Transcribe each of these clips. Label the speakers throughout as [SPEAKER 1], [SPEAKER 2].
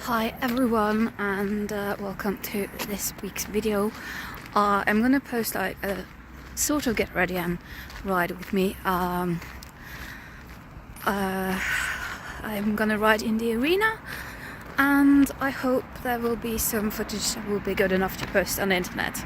[SPEAKER 1] Hi everyone, and welcome to this week's video. I'm gonna post like a sort of get ready and ride with me. I'm gonna ride in the arena, and I hope there will be some footage that will be good enough to post on the internet.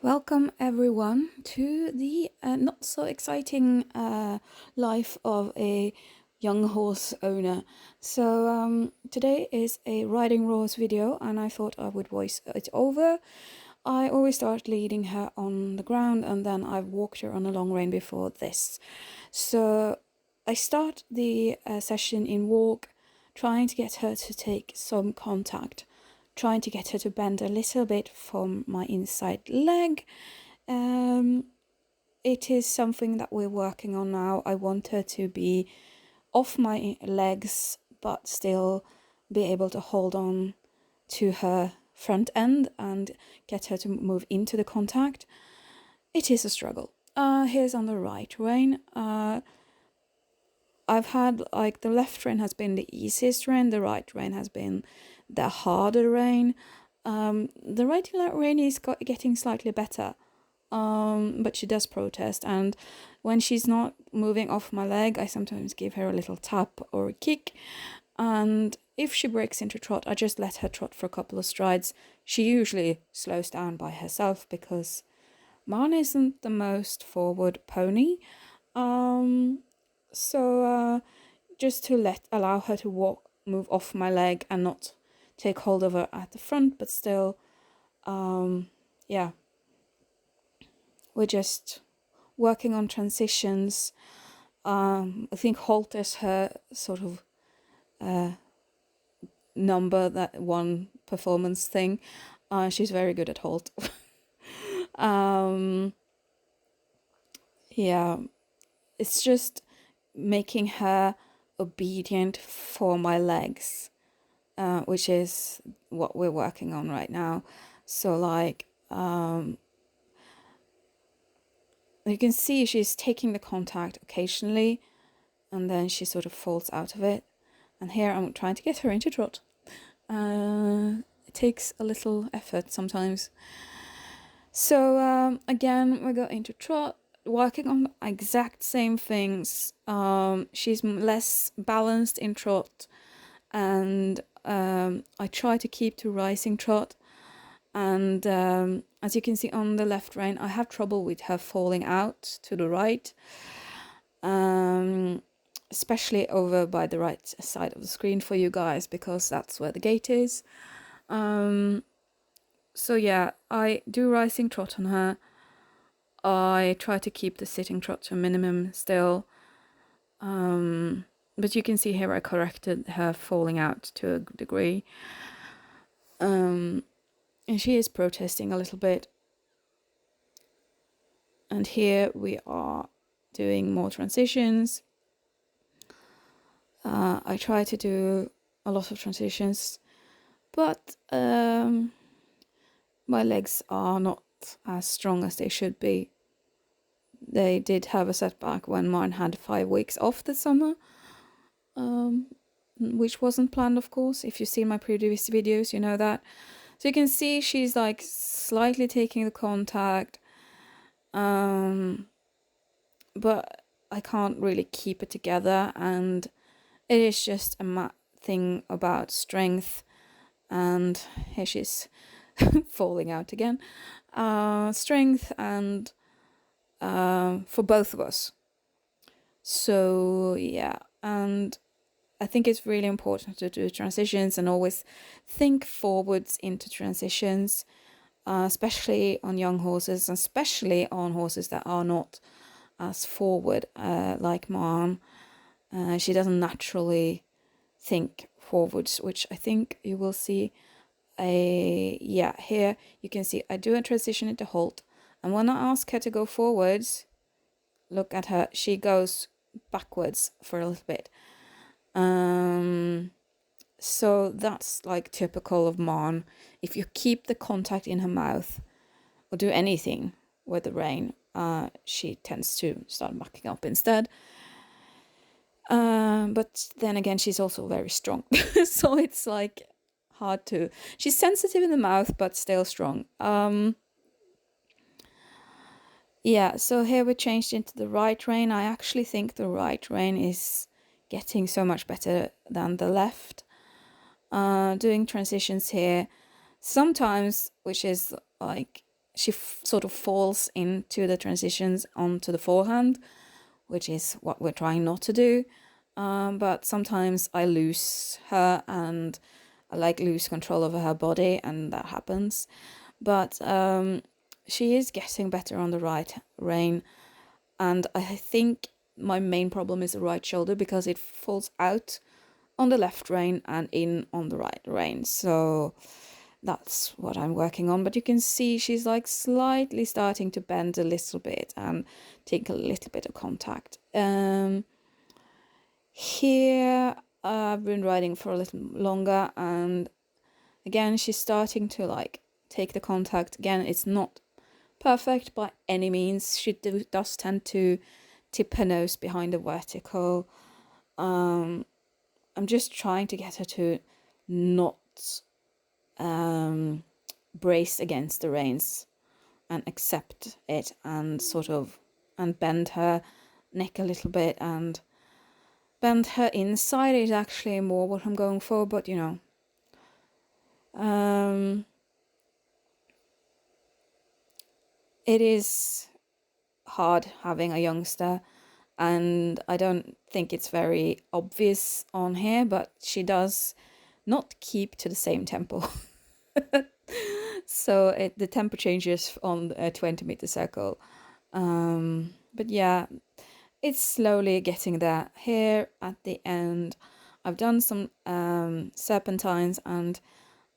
[SPEAKER 1] Welcome everyone to the not so exciting life of a young horse owner. So today is a riding Rose video, and I thought I would voice it over. I always start leading her on the ground, and then I've walked her on a long rein before this. So I start the session in walk, trying to get her to take some contact, trying to get her to bend a little bit from my inside leg. It is something that we're working on now. I want her to be off my legs, but still be able to hold on to her front end and get her to move into the contact. It is a struggle. Here's on the right rein. I've had like the left rein has been the easiest rein, the right rein has been the harder rein. The right rein is getting slightly better, but she does protest, and when she's not moving off my leg, I sometimes give her a little tap or a kick, and if she breaks into trot, I just let her trot for a couple of strides. She usually slows down by herself because Marn isn't the most forward pony. So just to allow her to move off my leg and not take hold of her at the front, but still, yeah, we're just working on transitions. I think halt is her sort of number, that one performance thing. She's very good at halt. Yeah, it's just making her obedient for my legs, which is what we're working on right now. So like you can see she's taking the contact occasionally, and then she sort of falls out of it. And here I'm trying to get her into trot. it takes a little effort sometimes. So again, we go into trot, working on the exact same things. She's less balanced in trot, and I try to keep to rising trot. And as you can see on the left rein, I have trouble with her falling out to the right, especially over by the right side of the screen for you guys, because that's where the gate is. So yeah, I do rising trot on her. I try to keep the sitting trot to a minimum still. But you can see here I corrected her falling out to a degree. And she is protesting a little bit. And here we are doing more transitions. I try to do a lot of transitions, but my legs are not as strong as they should be. They did have a setback when mine had 5 weeks off this summer, which wasn't planned, of course. If you've seen my previous videos, you know that. So you can see she's like slightly taking the contact, but I can't really keep it together, and it is just a thing about strength. And here she's falling out again. Strength and for both of us. So yeah, and I think it's really important to do transitions and always think forwards into transitions, especially on young horses, and especially on horses that are not as forward like Mom. She doesn't naturally think forwards, which I think you will see. Here you can see I do a transition into halt, and when I ask her to go forwards, look at her, she goes backwards for a little bit. So that's like typical of Mon. If you keep the contact in her mouth or do anything with the rein, she tends to start backing up instead. But then again, she's also very strong. So it's like hard to... She's sensitive in the mouth, but still strong. Yeah, so here we changed into the right rein. I actually think the right rein is getting so much better than the left. Doing transitions here sometimes, which is like she sort of falls into the transitions onto the forehand, which is what we're trying not to do. But sometimes I lose her and I like lose control over her body, and that happens. But she is getting better on the right rein, and I think my main problem is the right shoulder, because it falls out on the left rein and in on the right rein. So that's what I'm working on. But you can see she's like slightly starting to bend a little bit and take a little bit of contact. Here I've been riding for a little longer, and again she's starting to like take the contact. Again, it's not perfect by any means. She does tend to tip her nose behind the vertical. I'm just trying to get her to not brace against the reins and accept it, and sort of and bend her neck a little bit and bend her inside is actually more what I'm going for, but you know. It is hard having a youngster, and I don't think it's very obvious on here, but she does not keep to the same tempo. So the tempo changes on a 20-meter circle. But yeah, it's slowly getting there. Here at the end, I've done some serpentines, and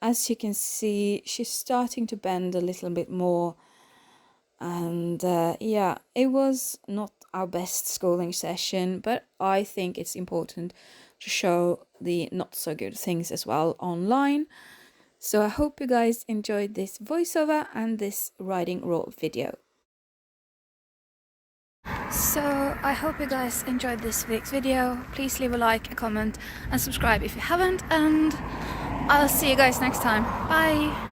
[SPEAKER 1] as you can see, she's starting to bend a little bit more. And yeah, it was not our best schooling session, but I think it's important to show the not so good things as well online. So I hope you guys enjoyed this voiceover and this riding raw video. So I hope you guys enjoyed this week's video. Please leave a like, a comment and subscribe if you haven't, and I'll see you guys next time. Bye!